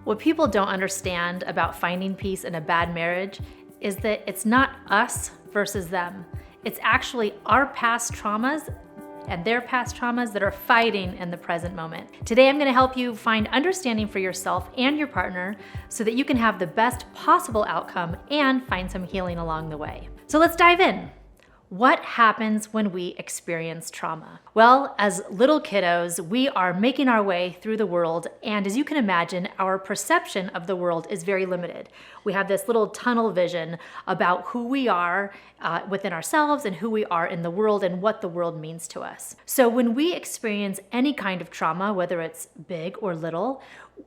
What people don't understand about finding peace in a bad marriage is that it's not us versus them. It's actually our past traumas and their past traumas that are fighting in the present moment. Today, I'm gonna help you find understanding for yourself and your partner so that you can have the best possible outcome and find some healing along the way. So let's dive in. What happens when we experience trauma? Well, as little kiddos, we are making our way through the world, and as you can imagine, our perception of the world is very limited. We have this little tunnel vision about who we are within ourselves and who we are in the world and what the world means to us. So when we experience any kind of trauma, whether it's big or little,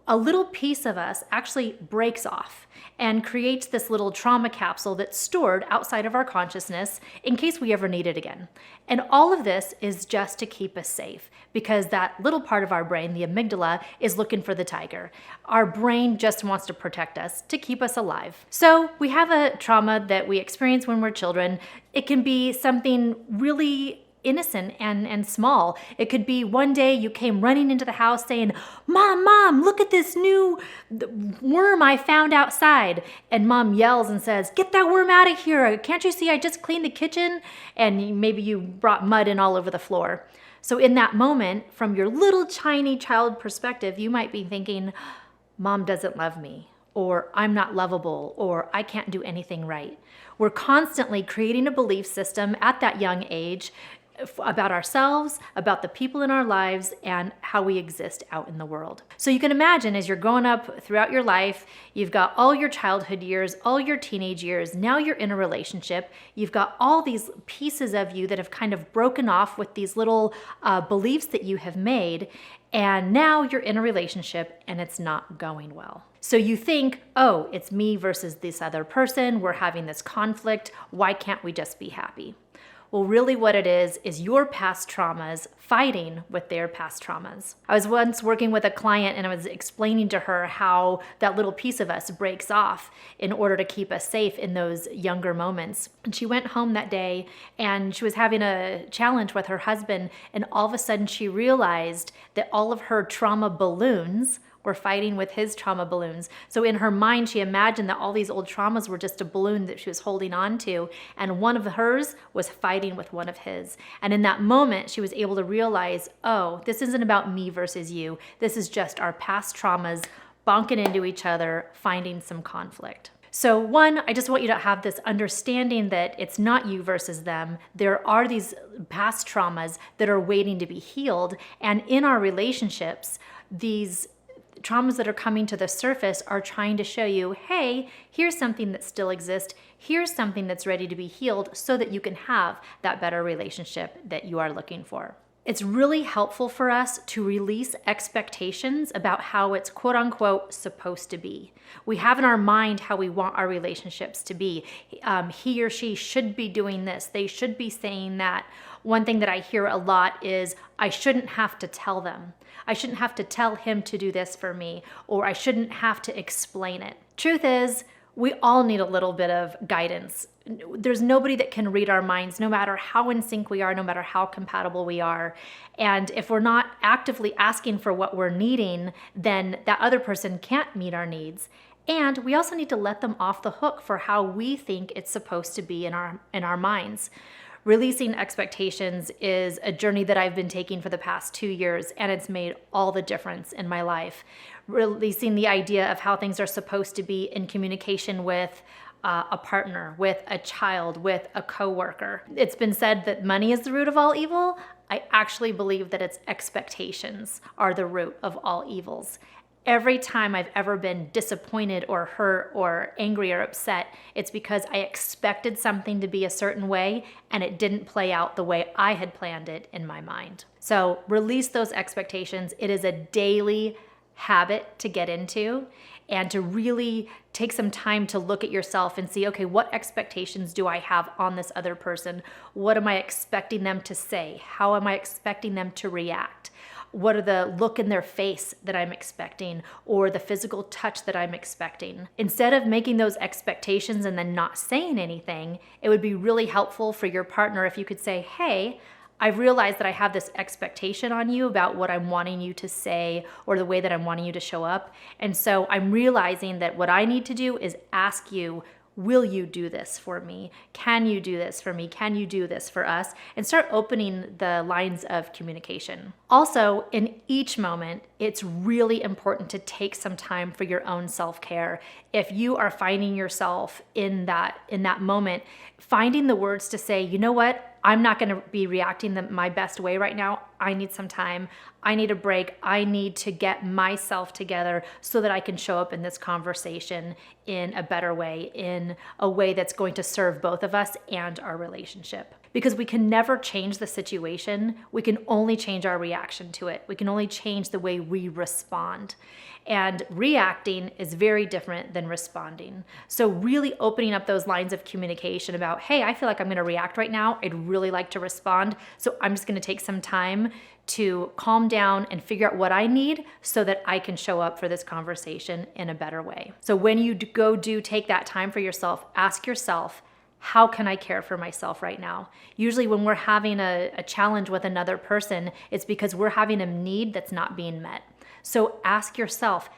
a little piece of us actually breaks off and creates this little trauma capsule that's stored outside of our consciousness in case we ever need it again. And all of this is just to keep us safe because that little part of our brain, the amygdala, is looking for the tiger. Our brain just wants to protect us, to keep us alive. So we have a trauma that we experience when we're children. It can be something really innocent and small. It could be one day you came running into the house saying, Mom, look at this new worm I found outside. And Mom yells and says, get that worm out of here. Can't you see I just cleaned the kitchen? And maybe you brought mud in all over the floor. So in that moment, from your little tiny child perspective, you might be thinking, Mom doesn't love me, or I'm not lovable, or I can't do anything right. We're constantly creating a belief system at that young age about ourselves, about the people in our lives, and how we exist out in the world. So you can imagine as you're growing up throughout your life, you've got all your childhood years, all your teenage years, now you're in a relationship, you've got all these pieces of you that have kind of broken off with these little beliefs that you have made, and now you're in a relationship and it's not going well. So you think, oh, it's me versus this other person, we're having this conflict, why can't we just be happy? Well, really what it is your past traumas fighting with their past traumas. I was once working with a client and I was explaining to her how that little piece of us breaks off in order to keep us safe in those younger moments. And she went home that day and she was having a challenge with her husband, and all of a sudden she realized that all of her trauma balloons were fighting with his trauma balloons. So in her mind, she imagined that all these old traumas were just a balloon that she was holding on to, and one of hers was fighting with one of his. And in that moment, she was able to realize, oh, this isn't about me versus you. This is just our past traumas bonking into each other, finding some conflict. So one, I just want you to have this understanding that it's not you versus them. There are these past traumas that are waiting to be healed. And in our relationships, these traumas that are coming to the surface are trying to show you, hey, here's something that still exists. Here's something that's ready to be healed so that you can have that better relationship that you are looking for. It's really helpful for us to release expectations about how it's quote unquote supposed to be. We have in our mind how we want our relationships to be. He or she should be doing this. They should be saying that. One thing that I hear a lot is, I shouldn't have to tell them. I shouldn't have to tell him to do this for me, or I shouldn't have to explain it. Truth is, we all need a little bit of guidance. There's nobody that can read our minds, no matter how in sync we are, no matter how compatible we are. And if we're not actively asking for what we're needing, then that other person can't meet our needs. And we also need to let them off the hook for how we think it's supposed to be in our minds. Releasing expectations is a journey that I've been taking for the past 2 years, and it's made all the difference in my life. Releasing the idea of how things are supposed to be in communication with a partner, with a child, with a coworker. It's been said that money is the root of all evil. I actually believe that its expectations are the root of all evils. Every time I've ever been disappointed or hurt or angry or upset, it's because I expected something to be a certain way and it didn't play out the way I had planned it in my mind. So release those expectations. It is a daily habit to get into and to really take some time to look at yourself and see, okay, what expectations do I have on this other person? What am I expecting them to say? How am I expecting them to react? What are the look in their face that I'm expecting, or the physical touch that I'm expecting? Instead of making those expectations and then not saying anything, it would be really helpful for your partner if you could say, hey, I've realized that I have this expectation on you about what I'm wanting you to say or the way that I'm wanting you to show up. And so I'm realizing that what I need to do is ask you, will you do this for me? Can you do this for me? Can you do this for us? And start opening the lines of communication. Also, in each moment, it's really important to take some time for your own self-care. If you are finding yourself in that moment, finding the words to say, you know what? I'm not going to be reacting my best way right now. I need some time. I need a break. I need to get myself together so that I can show up in this conversation in a better way, in a way that's going to serve both of us and our relationship. Because we can never change the situation. We can only change our reaction to it. We can only change the way we respond. And reacting is very different than responding. So really opening up those lines of communication about, hey, I feel like I'm going to react right now. I'd really like to respond. So I'm just going to take some time to calm down and figure out what I need so that I can show up for this conversation in a better way. So when you take that time for yourself, ask yourself, how can I care for myself right now? Usually when we're having a challenge with another person, it's because we're having a need that's not being met. So ask yourself,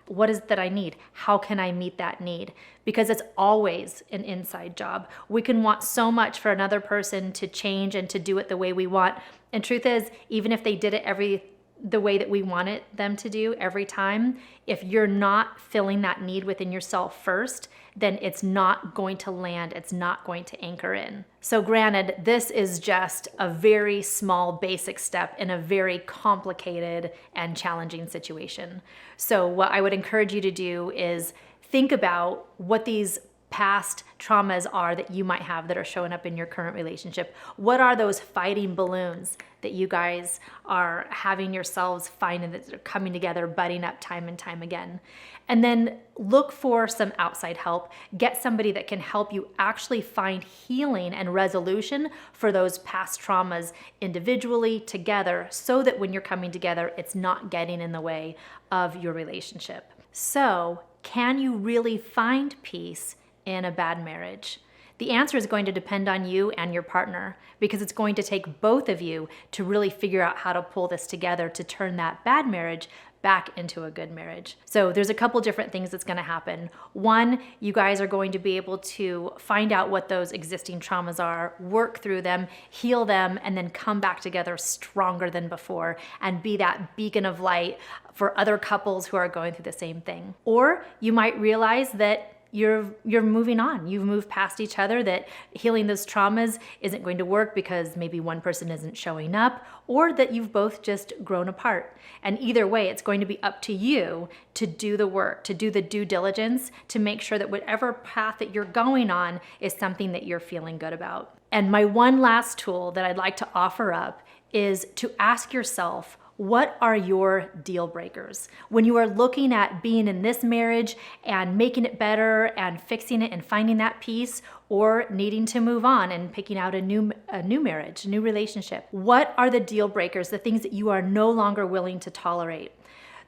what is it that I need? How can I meet that need? Because it's always an inside job. We can want so much for another person to change and to do it the way we want. And truth is, even if they did it the way that we wanted them to do every time, if you're not filling that need within yourself first, then it's not going to land, it's not going to anchor in. So granted, this is just a very small basic step in a very complicated and challenging situation. So what I would encourage you to do is think about what these past traumas are that you might have that are showing up in your current relationship. What are those fighting balloons that you guys are having yourselves finding that are coming together, butting up time and time again? And then look for some outside help. Get somebody that can help you actually find healing and resolution for those past traumas individually, together, so that when you're coming together, it's not getting in the way of your relationship. So, can you really find peace in a bad marriage? The answer is going to depend on you and your partner, because it's going to take both of you to really figure out how to pull this together to turn that bad marriage back into a good marriage. So there's a couple different things that's going to happen. One, you guys are going to be able to find out what those existing traumas are, work through them, heal them, and then come back together stronger than before and be that beacon of light for other couples who are going through the same thing. Or you might realize that you're moving on. You've moved past each other, that healing those traumas isn't going to work because maybe one person isn't showing up, or that you've both just grown apart. And either way, it's going to be up to you to do the work, to do the due diligence, to make sure that whatever path that you're going on is something that you're feeling good about. And my one last tool that I'd like to offer up is to ask yourself, what are your deal breakers? When you are looking at being in this marriage and making it better and fixing it and finding that peace, or needing to move on and picking out a new marriage, a new relationship, what are the deal breakers, the things that you are no longer willing to tolerate?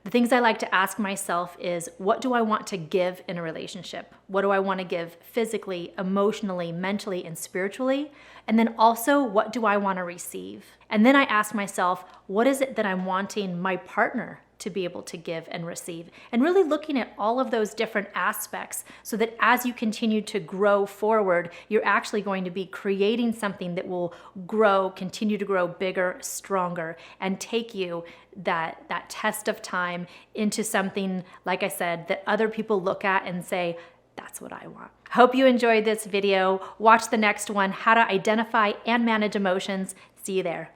The things I like to ask myself is, what do I want to give in a relationship? What do I want to give physically, emotionally, mentally, and spiritually? And then also, what do I want to receive? And then I ask myself, what is it that I'm wanting my partner to be able to give and receive? And really looking at all of those different aspects so that as you continue to grow forward, you're actually going to be creating something that will grow, continue to grow bigger, stronger, and take you that test of time into something, like I said, that other people look at and say, that's what I want. Hope you enjoyed this video. Watch the next one, how to identify and manage emotions. See you there.